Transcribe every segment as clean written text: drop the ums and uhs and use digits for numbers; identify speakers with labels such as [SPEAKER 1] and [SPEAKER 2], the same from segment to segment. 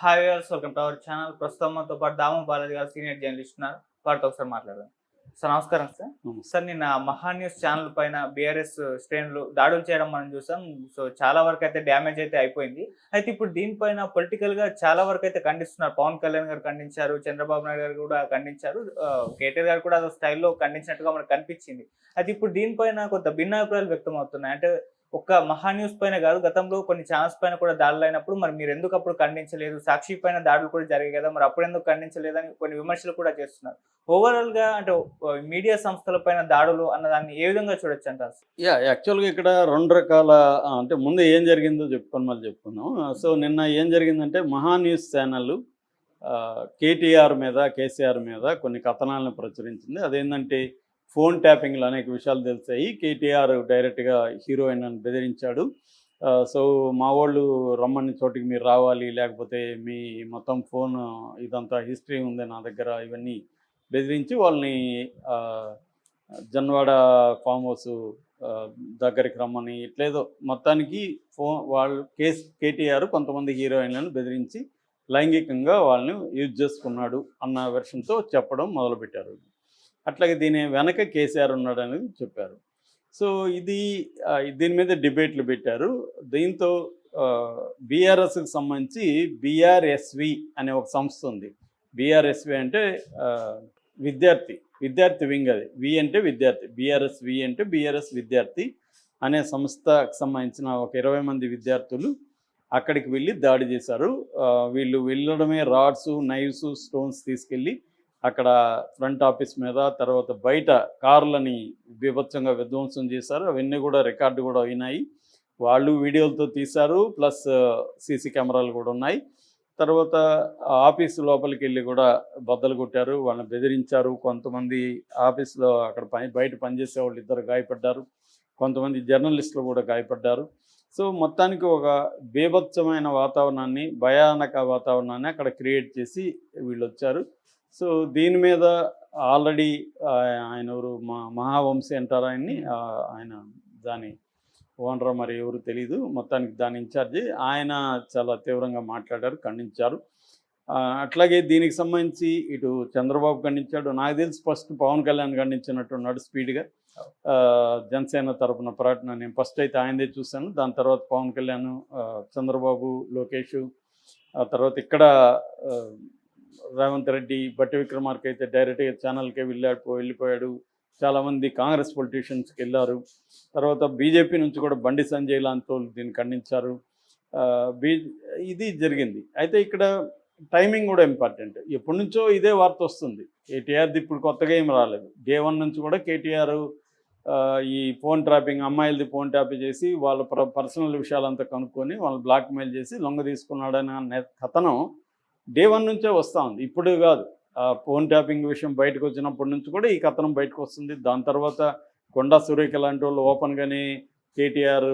[SPEAKER 1] Hi viewers, welcome to our channel. ప్రస్తుతం మనతో పాటు దాము బాలాజీ గారు సీనియర్ జర్నలిస్ట్ ఉన్నారు. వారితో ఒకసారి మాట్లాడదాం. సార్ నమస్కారం సార్. సార్ నిన్న మహా న్యూస్ ఛానల్ పైన బీఆర్ఎస్ శ్రేణులు దాడులు చేయడం మనం చూసాం. సో చాలా వరకు అయితే డ్యామేజ్ అయితే అయిపోయింది. అయితే ఇప్పుడు దీనిపైన పొలిటికల్ గా చాలా వరకు అయితే ఖండిస్తున్నారు. పవన్ కళ్యాణ్ గారు ఖండించారు, చంద్రబాబు నాయుడు గారు కూడా ఖండించారు, కేటీఆర్ గారు కూడా అదో స్టైల్లో ఖండించినట్టుగా మనకు కనిపించింది. అయితే ఇప్పుడు దీనిపైన కొంత భిన్నాభిప్రాయాలు వ్యక్తం అవుతున్నాయి. అంటే ఒక్క మహా న్యూస్ పైన కాదు, గతంలో కొన్ని ఛానల్స్ పైన కూడా దాడులు అయినప్పుడు మరి మీరు ఎందుకు అప్పుడు ఖండించలేదు, సాక్షి పైన దాడులు కూడా జరిగాయి కదా, మరి అప్పుడు ఎందుకు ఖండించలేదని కొన్ని విమర్శలు కూడా చేస్తున్నారు. ఓవరాల్ గా అంటే మీడియా సంస్థల పైన దాడులు అన్నదాన్ని ఏ విధంగా చూడొచ్చు అంటారు?
[SPEAKER 2] యాక్చువల్గా ఇక్కడ రెండు రకాల అంటే ముందు ఏం జరిగిందో చెప్పుకొని మళ్ళీ చెప్పుకుందాం. సో నిన్న ఏం జరిగిందంటే మహా న్యూస్ ఛానల్ కేటీఆర్ మీద కేసీఆర్ మీద కొన్ని కథనాలను ప్రచురించింది. అదేంటంటే ఫోన్ ట్యాపింగ్లు అనేక విషయాలు తెలిసాయి. కేటీఆర్ డైరెక్ట్గా హీరోయిన్ అని బెదిరించాడు. సో మా వాళ్ళు రమ్మని చోటికి మీరు రావాలి, లేకపోతే మీ మొత్తం ఫోన్ ఇదంతా హిస్టరీ ఉంది నా దగ్గర, ఇవన్నీ బెదిరించి వాళ్ళని జన్వాడ ఫామ్ హౌస్ దగ్గరికి రమ్మని ఇట్లేదో మొత్తానికి వాళ్ళు కేటీఆర్ కొంతమంది హీరోయిన్లను బెదిరించి లైంగికంగా వాళ్ళని యూజ్ చేసుకున్నాడు అన్న వెర్షన్తో చెప్పడం మొదలుపెట్టారు. అట్లాగే దీని వెనక కేసీఆర్ ఉన్నాడు అనేది చెప్పారు. సో దీని మీద డిబేట్లు పెట్టారు. దీంతో బీఆర్ఎస్కి సంబంధించి బీఆర్ఎస్వి అనే ఒక సంస్థ ఉంది. బీఆర్ఎస్వి అంటే విద్యార్థి వింగ్. అది వి అంటే విద్యార్థి, బీఆర్ఎస్వి అంటే బీఆర్ఎస్ విద్యార్థి అనే సంస్థకు సంబంధించిన ఒక 20 మంది విద్యార్థులు అక్కడికి వెళ్ళి దాడి చేశారు. వీళ్ళు వెళ్ళడమే రాడ్స్, నైవ్స్, స్టోన్స్ తీసుకెళ్ళి అక్కడ ఫ్రంట్ ఆఫీస్ మీద, తర్వాత బయట కార్లని బీభత్సంగా విధ్వంసం చేశారు. అవన్నీ కూడా రికార్డు కూడా అయినాయి. వాళ్ళు వీడియోలతో తీశారు, ప్లస్ సీసీ కెమెరాలు కూడా ఉన్నాయి. తర్వాత ఆఫీసు లోపలికి వెళ్ళి కూడా బద్దలు కొట్టారు, వాళ్ళని బెదిరించారు. కొంతమంది ఆఫీసులో అక్కడ బయట పనిచేసే వాళ్ళు ఇద్దరు గాయపడ్డారు, కొంతమంది జర్నలిస్టులు కూడా గాయపడ్డారు. సో మొత్తానికి ఒక బీభత్సమైన వాతావరణాన్ని, భయానక వాతావరణాన్ని అక్కడ క్రియేట్ చేసి వీళ్ళు వచ్చారు. సో దీని మీద ఆల్రెడీ ఆయన ఎవరు మహావంశీ అంటారు ఆయన్ని, ఆయన దాని ఓనర్ మరి ఎవరు తెలీదు, మొత్తానికి దాని ఇన్ఛార్జి ఆయన చాలా తీవ్రంగా మాట్లాడారు, ఖండించారు. అట్లాగే దీనికి సంబంధించి ఇటు చంద్రబాబు ఖండించాడు. నాకు తెలిసి ఫస్ట్ పవన్ కళ్యాణ్ ఖండించినట్టున్నాడు స్పీడ్గా. జనసేన తరపున ప్రకటన నేను ఫస్ట్ అయితే ఆయనదే చూశాను. దాని తర్వాత పవన్ కళ్యాణ్, చంద్రబాబు, లోకేష్, తర్వాత ఇక్కడ రేవంత్ రెడ్డి, బట్టి విక్రమార్క అయితే డైరెక్ట్గా ఛానల్కే వెళ్ళిపోయాడు. చాలామంది కాంగ్రెస్ పొలిటీషియన్స్కి వెళ్ళారు. తర్వాత బీజేపీ నుంచి కూడా బండి సంజయ్ లాంటి వాళ్ళు దీన్ని ఖండించారు. ఇది జరిగింది. అయితే ఇక్కడ టైమింగ్ కూడా ఇంపార్టెంట్. ఎప్పటి నుంచో ఇదే వార్త వస్తుంది. కేటీఆర్ది ఇప్పుడు కొత్తగా ఏం రాలేదు. డే 1 నుంచి కూడా కేటీఆర్ ఈ ఫోన్ ట్రాపింగ్, అమ్మాయిలది ఫోన్ ట్యాప్ చేసి వాళ్ళ పర్సనల్ విషయాలంతా కనుక్కొని వాళ్ళని బ్లాక్మెయిల్ చేసి లొంగ తీసుకున్నాడని కథనం డే 1 నుంచే వస్తూ ఉంది, ఇప్పుడు కాదు. ఫోన్ ట్యాపింగ్ విషయం బయటకు వచ్చినప్పటి నుంచి కూడా ఈ కథనం బయటకు వస్తుంది. దాని తర్వాత కొండా సురేఖ లాంటి వాళ్ళు ఓపెన్గానే కేటీఆర్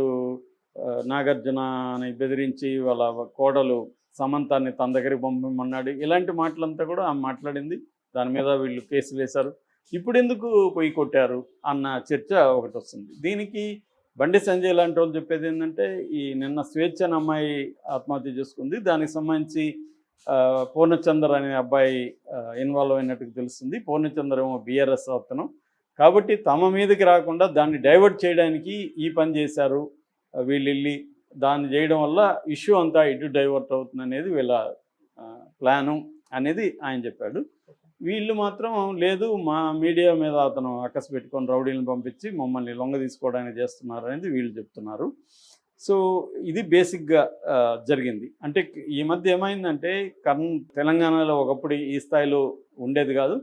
[SPEAKER 2] నాగార్జునని బెదిరించి వాళ్ళ కోడలు సమంతాన్ని తన దగ్గరికి పంపమన్నాడు. ఇలాంటి మాటలంతా కూడా ఆమె మాట్లాడింది. దాని మీద వీళ్ళు కేసులు వేశారు. ఇప్పుడు ఎందుకు పొయ్యి కొట్టారు అన్న చర్చ ఒకటి వస్తుంది. దీనికి బండి సంజయ్ లాంటి వాళ్ళు చెప్పేది ఏంటంటే, ఈ నిన్న స్వేచ్ఛ అనే అమ్మాయి ఆత్మహత్య చేసుకుంది, దానికి సంబంధించి పూర్ణచంద్ర అనే అబ్బాయి ఇన్వాల్వ్ అయినట్టుగా తెలుస్తుంది. పూర్ణచంద్ర ఏమో బీఆర్ఎస్ అతను కాబట్టి తమ మీదకి రాకుండా దాన్ని డైవర్ట్ చేయడానికి ఈ పని చేశారు వీళ్ళు వెళ్ళి. దాన్ని చేయడం వల్ల ఇష్యూ అంతా ఇటు డైవర్ట్ అవుతుంది అనేది వీళ్ళ ప్లాను అనేది ఆయన చెప్పాడు. వీళ్ళు మాత్రం లేదు, మా మీడియా మీద అతను అక్కసు పెట్టుకొని రౌడీలను పంపించి మమ్మల్ని లొంగ తీసుకోవడానికి చేస్తున్నారు అనేది వీళ్ళు చెప్తున్నారు. సో ఇది బేసిక్గా జరిగింది. అంటే ఈ మధ్య ఏమైందంటే తెలంగాణలో ఒకప్పుడు ఈ స్థాయిలో ఉండేది కాదు.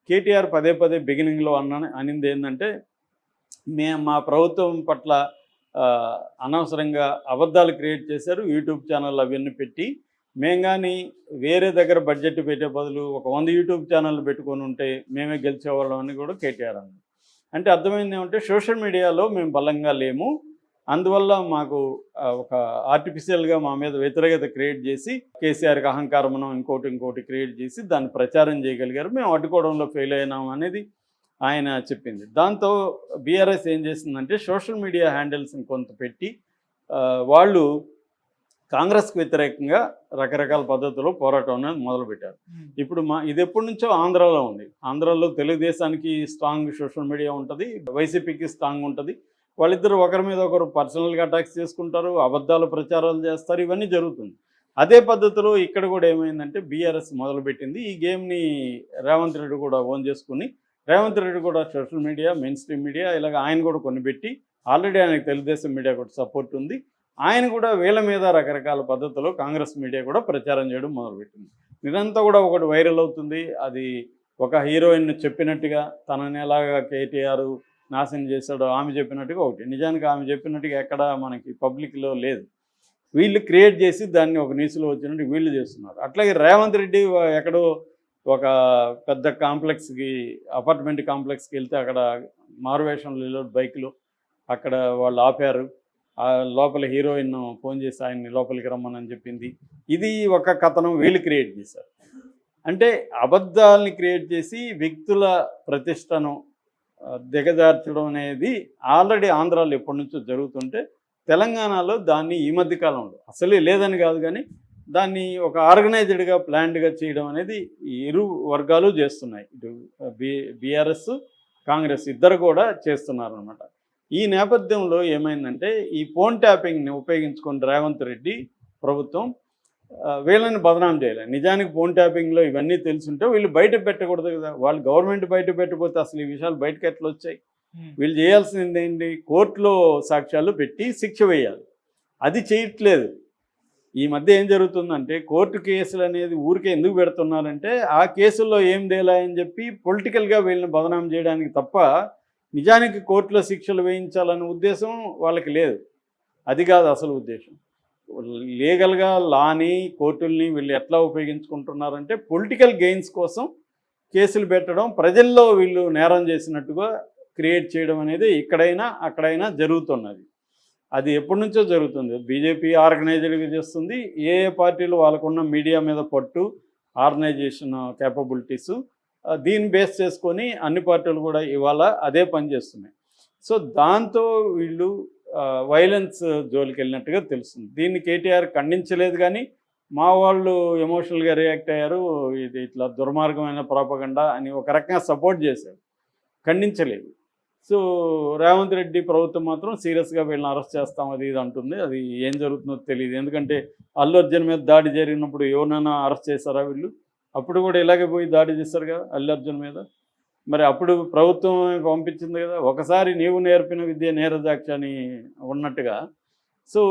[SPEAKER 2] కేటీఆర్ పదే బిగినింగ్లో అనింది ఏంటంటే, మా ప్రభుత్వం పట్ల అనవసరంగా అబద్ధాలు క్రియేట్ చేశారు, యూట్యూబ్ ఛానల్ అవన్నీ పెట్టి. మేము కానీ వేరే దగ్గర బడ్జెట్ పెట్టే బదులు ఒక 100 యూట్యూబ్ ఛానళ్ళు పెట్టుకొని ఉంటే మేమే గెలిచేవాళ్ళం అని కూడా కేటీఆర్ అన్నారు. అంటే అర్థమైంది ఏమంటే, సోషల్ మీడియాలో మేము బలంగా లేము, అందువల్ల మాకు ఒక ఆర్టిఫిషియల్గా మా మీద వ్యతిరేకత క్రియేట్ చేసి కేసీఆర్కి అహంకారమనం ఇంకోటి క్రియేట్ చేసి దాన్ని ప్రచారం చేయగలిగారు, మేము అడ్డుకోవడంలో ఫెయిల్ అయినాం అనేది ఆయన చెప్పింది. దాంతో బీఆర్ఎస్ ఏం చేసిందంటే సోషల్ మీడియా హ్యాండిల్స్ని కొంత పెట్టి వాళ్ళు కాంగ్రెస్కి వ్యతిరేకంగా రకరకాల పద్ధతుల్లో పోరాటం అనేది మొదలుపెట్టారు. ఇప్పుడు ఇది ఎప్పటి నుంచో ఆంధ్రాలో ఉంది. ఆంధ్రాలో తెలుగుదేశానికి స్ట్రాంగ్ సోషల్ మీడియా ఉంటుంది, వైసీపీకి స్ట్రాంగ్ ఉంటుంది. వాళ్ళిద్దరు ఒకరి మీద ఒకరు పర్సనల్గా అటాక్స్ చేసుకుంటారు, అబద్ధాలు ప్రచారాలు చేస్తారు, ఇవన్నీ జరుగుతుంది. అదే పద్ధతిలో ఇక్కడ కూడా ఏమైందంటే బీఆర్ఎస్ మొదలుపెట్టింది. ఈ గేమ్ని రేవంత్ రెడ్డి కూడా ఓన్ చేసుకుని, రేవంత్ రెడ్డి కూడా social media, main stream media ఇలాగ ఆయన కూడా కొన్ని పెట్టి, ఆల్రెడీ ఆయనకు తెలుగుదేశం మీడియా కూడా సపోర్ట్ ఉంది. ఆయన కూడా వీళ్ళ మీద రకరకాల పద్ధతుల్లో కాంగ్రెస్ మీడియా కూడా ప్రచారం చేయడం మొదలుపెట్టింది. ఇదంతా కూడా ఒకటి వైరల్ అవుతుంది. అది ఒక హీరోయిన్ చెప్పినట్టుగా తనని ఎలాగా కేటీఆర్ నాశనం చేశాడో ఆమె చెప్పినట్టుగా ఒకటి, నిజానికి ఆమె చెప్పినట్టుగా ఎక్కడ మనకి పబ్లిక్లో లేదు. వీళ్ళు క్రియేట్ చేసి దాన్ని ఒక న్యూస్లో వచ్చినట్టు వీళ్ళు చేస్తున్నారు. అట్లాగే రేవంత్ రెడ్డి ఎక్కడో ఒక పెద్ద కాంప్లెక్స్కి, అపార్ట్మెంట్ కాంప్లెక్స్కి వెళ్తే అక్కడ మారువేషంలో బైక్లో అక్కడ వాళ్ళు ఆపారు. లోపల హీరోయిన్ ఫోన్ చేసి ఆయన్ని లోపలికి రమ్మని చెప్పింది. ఇది ఒక కథనం వీళ్ళు క్రియేట్ చేశారు. అంటే అబద్ధాలని క్రియేట్ చేసి వ్యక్తుల ప్రతిష్టను దిగజార్చడం అనేది ఆల్రెడీ ఆంధ్రాలో ఎప్పటి నుంచో జరుగుతుంటే, తెలంగాణలో దాన్ని ఈ మధ్య కాలంలో అసలే లేదని కాదు కానీ దాన్ని ఒక ఆర్గనైజ్డ్గా ప్లాన్డ్గా చేయడం అనేది ఇరు వర్గాలు చేస్తున్నాయి. ఇటు బీఆర్ఎస్ కాంగ్రెస్ ఇద్దరు కూడా చేస్తున్నారనమాట. ఈ నేపథ్యంలో ఏమైందంటే ఈ ఫోన్ ట్యాపింగ్ని ఉపయోగించుకుని రేవంత్ రెడ్డి ప్రభుత్వం వీళ్ళని బదనాం చేయాలి. నిజానికి ఫోన్ ట్యాపింగ్లో ఇవన్నీ తెలుసుంటే వీళ్ళు బయట పెట్టకూడదు కదా. వాళ్ళు గవర్నమెంట్ బయట పెట్టకపోతే అసలు ఈ విషయాలు బయటకు ఎట్లా వచ్చాయి? వీళ్ళు చేయాల్సింది ఏంటి? కోర్టులో సాక్ష్యాలు పెట్టి శిక్ష వేయాలి. అది చేయట్లేదు. ఈ మధ్య ఏం జరుగుతుందంటే కోర్టు కేసులు అనేది ఊరికే ఎందుకు పెడుతున్నారంటే ఆ కేసుల్లో ఏం తేలాయని చెప్పి పొలిటికల్గా వీళ్ళని బదనాం చేయడానికి తప్ప నిజానికి కోర్టులో శిక్షలు వేయించాలనే ఉద్దేశం వాళ్ళకి లేదు. అది కాదు అసలు ఉద్దేశం. లీగల్గా లాని కోర్టుల్ని వీళ్ళు ఎట్లా ఉపయోగించుకుంటున్నారంటే పొలిటికల్ గెయిన్స్ కోసం కేసులు పెట్టడం, ప్రజల్లో వీళ్ళు నేరం చేసినట్టుగా క్రియేట్ చేయడం అనేది ఇక్కడైనా అక్కడైనా జరుగుతున్నది. అది ఎప్పటి నుంచో జరుగుతుంది. బీజేపీ ఆర్గనైజ్డ్గా చేస్తుంది. ఏ పార్టీలు వాళ్ళకున్న మీడియా మీద పట్టు, ఆర్గనైజేషన్ క్యాపబిలిటీసు దీన్ని బేస్ చేసుకొని అన్ని పార్టీలు కూడా ఇవాళ అదే పని చేస్తున్నాయి. సో దాంతో వీళ్ళు వైలెన్స్ జోలికి వెళ్ళినట్టుగా తెలుస్తుంది. దీన్ని కేటీఆర్ ఖండించలేదు కానీ మా వాళ్ళు ఎమోషనల్గా రియాక్ట్ అయ్యారు. ఇది ఇట్లా దుర్మార్గమైన ప్రాపగండా అని ఒక రకంగా సపోర్ట్ చేశారు, ఖండించలేదు. సో రేవంత్ రెడ్డి ప్రభుత్వం మాత్రం సీరియస్గా వీళ్ళని అరెస్ట్ చేస్తాం అది ఇది అంటుంది. అది ఏం జరుగుతుందో తెలియదు. ఎందుకంటే అల్లు అర్జున్ మీద దాడి జరిగినప్పుడు ఎవరినైనా అరెస్ట్ చేశారా వీళ్ళు? అప్పుడు కూడా ఇలాగే పోయి దాడి చేశారు కదా అల్లు అర్జున్ మీద. మరి అప్పుడు ప్రభుత్వం పంపించింది కదా, ఒకసారి నీవు నేర్పిన విద్య నేరజాక్షి అని ఉన్నట్టుగా. సో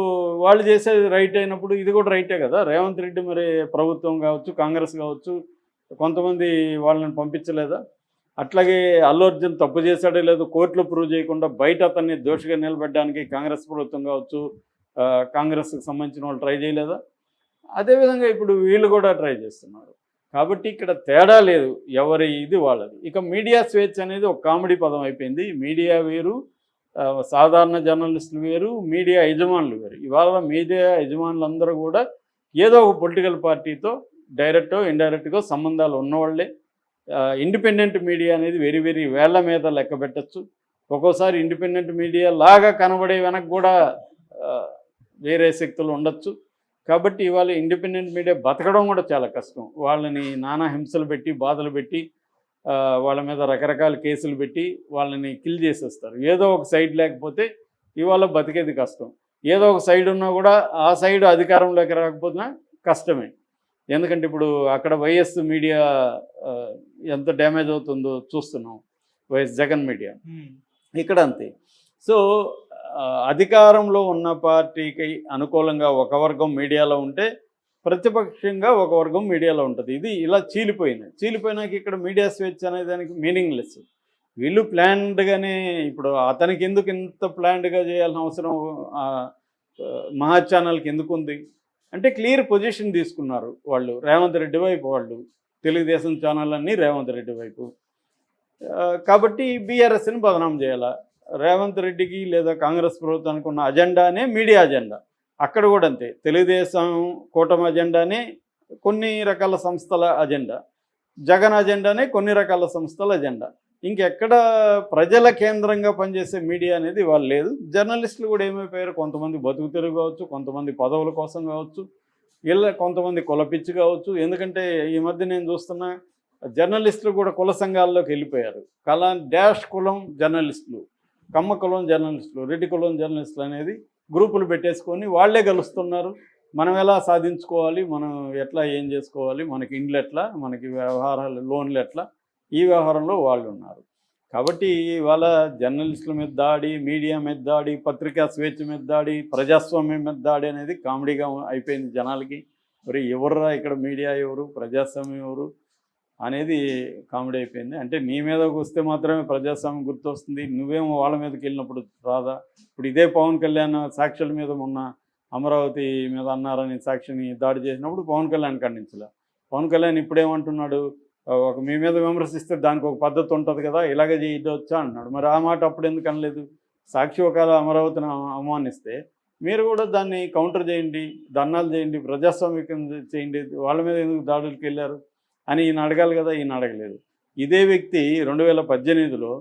[SPEAKER 2] వాళ్ళు చేసేది రైట్ అయినప్పుడు ఇది కూడా రైటే కదా. రేవంత్ రెడ్డి మరి ప్రభుత్వం కావచ్చు, కాంగ్రెస్ కావచ్చు, కొంతమంది వాళ్ళని పంపించలేదా? అట్లాగే అల్లు అర్జున్ తప్పు చేశాడో లేదో కోర్టులో ప్రూవ్ చేయకుండా బయట అతన్ని దోషిగా నిలబెట్టడానికి కాంగ్రెస్ ప్రభుత్వం కావచ్చు, కాంగ్రెస్కి సంబంధించిన వాళ్ళు ట్రై చేయలేదా? అదేవిధంగా ఇప్పుడు వీళ్ళు కూడా ట్రై చేస్తున్నారు. కాబట్టి ఇక్కడ తేడా లేదు, ఎవరి ఇది వాళ్ళది. ఇక మీడియా స్వేచ్ఛ అనేది ఒక కామెడీ పదం అయిపోయింది. మీడియా వేరు, సాధారణ జర్నలిస్టులు వేరు, మీడియా యజమానులు వేరు. ఇవాళ మీడియా యజమానులందరూ కూడా ఏదో ఒక పొలిటికల్ పార్టీతో డైరెక్టో ఇండైరెక్ట్గా సంబంధాలు ఉన్నవాళ్లే. ఇండిపెండెంట్ మీడియా అనేది వెరీ వెరీ వేళ్ల మీద లెక్క పెట్టచ్చు. ఒక్కోసారి ఇండిపెండెంట్ మీడియా లాగా కనబడే వెనక కూడా వేరే శక్తులు ఉండొచ్చు. కాబట్టి ఇవాళ ఇండిపెండెంట్ మీడియా బతకడం కూడా చాలా కష్టం. వాళ్ళని నానా హింసలు పెట్టి, బాధలు పెట్టి, వాళ్ళ మీద రకరకాల కేసులు పెట్టి వాళ్ళని కిల్ చేసేస్తారు. ఏదో ఒక సైడ్ లేకపోతే ఇవాళ బతికేది కష్టం. ఏదో ఒక సైడ్ ఉన్నా కూడా ఆ సైడ్ అధికారంలోకి రాకపోతున్నా కష్టమే. ఎందుకంటే ఇప్పుడు అక్కడ వైఎస్ మీడియా ఎంత డ్యామేజ్ అవుతుందో చూస్తున్నాం, వైఎస్ జగన్ మీడియా. ఇక్కడ అంతే. సో అధికారంలో ఉన్న పార్టీకి అనుకూలంగా ఒక వర్గం మీడియాలో ఉంటే ప్రతిపక్షంగా ఒక వర్గం మీడియాలో ఉంటుంది. ఇది ఇలా చీలిపోయినాక ఇక్కడ మీడియా స్వేచ్ఛ అనే దానికి మీనింగ్లెస్. వీళ్ళు ప్లాన్డ్గానే, ఇప్పుడు అతనికి ఎందుకు ఇంత ప్లాన్డ్గా చేయాల్సిన అవసరం మహా ఛానల్కి ఎందుకు ఉంది అంటే క్లియర్ పొజిషన్ తీసుకున్నారు వాళ్ళు. రేవంత్ రెడ్డి వైపు వాళ్ళు, తెలుగుదేశం ఛానల్ అన్నీ రేవంత్ రెడ్డి వైపు. కాబట్టి బీఆర్ఎస్ని బదనాం చేయాలా. రేవంత్ రెడ్డికి లేదా కాంగ్రెస్ ప్రభుత్వానికి ఉన్న అజెండానే మీడియా అజెండా. అక్కడ కూడా అంతే. తెలుగుదేశం కూటమి అజెండానే కొన్ని రకాల సంస్థల అజెండా, జగన్ అజెండానే కొన్ని రకాల సంస్థల అజెండా. ఇంకెక్కడ ప్రజల కేంద్రంగా పనిచేసే మీడియా అనేది వాళ్ళు లేదు. జర్నలిస్టులు కూడా ఏమైపోయారు, కొంతమంది బతుకు తెరుగు కావచ్చు, కొంతమంది పదవుల కోసం కావచ్చు, ఇలా కొంతమంది కులపిచ్చి కావచ్చు. ఎందుకంటే ఈ మధ్య నేను చూస్తున్నా జర్నలిస్టులు కూడా కుల సంఘాల్లోకి వెళ్ళిపోయారు. డాష్ కులం జర్నలిస్టులు, కమ్మ కులం జర్నలిస్టులు, రెడ్డి కులం జర్నలిస్టులు అనేది గ్రూపులు పెట్టేసుకొని వాళ్ళే కలుస్తున్నారు. మనం ఎలా సాధించుకోవాలి, మనం ఎట్లా ఏం చేసుకోవాలి, మనకి ఇండ్లు ఎట్లా, మనకి వ్యవహారాలు లోన్లు ఎట్లా, ఈ వ్యవహారంలో వాళ్ళు ఉన్నారు. కాబట్టి ఇవాళ జర్నలిస్టుల మీద దాడి, మీడియా మీద దాడి, పత్రికా స్వేచ్ఛ మీద దాడి, ప్రజాస్వామ్యం మీద దాడి అనేది కామెడీగా అయిపోయింది జనాలకి. మరి ఎవర్రా ఇక్కడ మీడియా ఎవరు, ప్రజాస్వామ్యం ఎవరు అనేది కామెడీ అయిపోయింది. అంటే నీ మీదకి వస్తే మాత్రమే ప్రజాస్వామ్యం గుర్తొస్తుంది, నువ్వేమో వాళ్ళ మీదకి వెళ్ళినప్పుడు రాదా? ఇప్పుడు ఇదే పవన్ కళ్యాణ్ సాక్షుల మీద మొన్న అమరావతి మీద అన్నారని సాక్షిని దాడి చేసినప్పుడు పవన్ కళ్యాణ్ ఖండించలే. పవన్ కళ్యాణ్ ఇప్పుడేమంటున్నాడు, ఒక మీ మీద విమర్శిస్తే దానికి ఒక పద్ధతి ఉంటుంది కదా, ఇలాగే చేయొచ్చా అంటున్నాడు. మరి ఆ మాట అప్పుడు ఎందుకు అనలేదు? సాక్షి ఒకవేళ అమరావతిని అవమానిస్తే మీరు కూడా దాన్ని కౌంటర్ చేయండి, ధర్నాలు చేయండి, ప్రజాస్వామ్యం చేయండి, వాళ్ళ మీద ఎందుకు దాడులకు వెళ్ళారు అని ఈయన అడగాలి కదా, ఈయన అడగలేదు. ఇదే వ్యక్తి 2018లో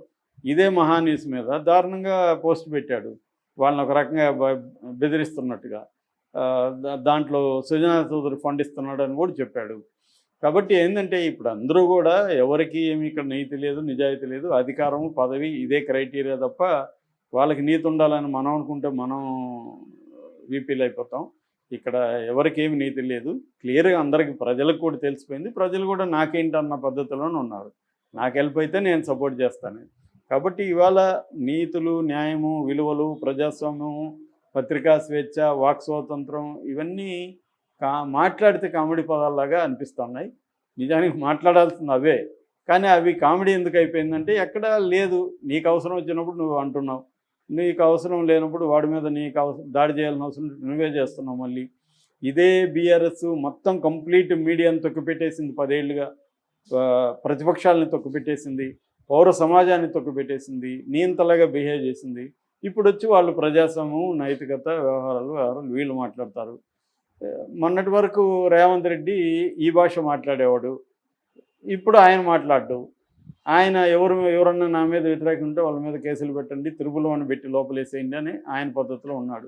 [SPEAKER 2] ఇదే మహాన్యూస్ మీద దారుణంగా పోస్ట్ పెట్టాడు, వాళ్ళని ఒక రకంగా బెదిరిస్తున్నట్టుగా. దాంట్లో సుజనా చౌదరి ఫండ్ ఇస్తున్నాడు అని కూడా చెప్పాడు. కాబట్టి ఏంటంటే ఇప్పుడు అందరూ కూడా ఎవరికి ఏమి ఇక్కడ నీతి లేదు, నిజాయితీ లేదు, అధికారం పదవి ఇదే క్రైటీరియా తప్ప వాళ్ళకి నీతి ఉండాలని మనం అనుకుంటే మనం వీపీలు అయిపోతాం. ఇక్కడ ఎవరికి ఏమి నీతి లేదు, క్లియర్గా అందరికీ ప్రజలకు కూడా తెలిసిపోయింది. ప్రజలు కూడా నాకేంటన్న పద్ధతిలోనే ఉన్నారు, నాకు హెల్ప్ అయితే నేను సపోర్ట్ చేస్తాను. కాబట్టి ఇవాళ నీతులు, న్యాయము, విలువలు, ప్రజాస్వామ్యము, పత్రికా స్వేచ్ఛ, వాక్ స్వాతంత్రం ఇవన్నీ మాట్లాడితే కామెడీ పదాల్లాగా అనిపిస్తున్నాయి. నిజానికి మాట్లాడాల్సింది అవే, కానీ అవి కామెడీ ఎందుకు అయిపోయిందంటే ఎక్కడా లేదు. నీకు అవసరం వచ్చినప్పుడు నువ్వు అంటున్నావు, నీకు అవసరం లేనప్పుడు వాడి మీద నీకు దాడి చేయాల్సిన అవసరం నువ్వే చేస్తున్నావు. మళ్ళీ ఇదే బీఆర్ఎస్ మొత్తం కంప్లీట్ మీడియాని తొక్కిపెట్టేసింది, 10 ఏళ్ళుగా ప్రతిపక్షాలని తొక్కిపెట్టేసింది, పౌర సమాజాన్ని తొక్కిపెట్టేసింది, నియంతలాగా బిహేవ్ చేసింది. ఇప్పుడు వచ్చి వాళ్ళు ప్రజాస్వామ్యం, నైతికత, వ్యవహారాలు వీళ్ళు మాట్లాడతారు. మొన్నటి వరకు రేవంత్ రెడ్డి ఈ భాష మాట్లాడేవాడు, ఇప్పుడు ఆయన మాట్లాడు. ఆయన ఎవరన్నా నా మీద వ్యతిరేకం ఉంటే వాళ్ళ మీద కేసులు పెట్టండి, తిరుపులవని పెట్టి లోపలేసేయండి అని ఆయన పద్ధతిలో ఉన్నాడు.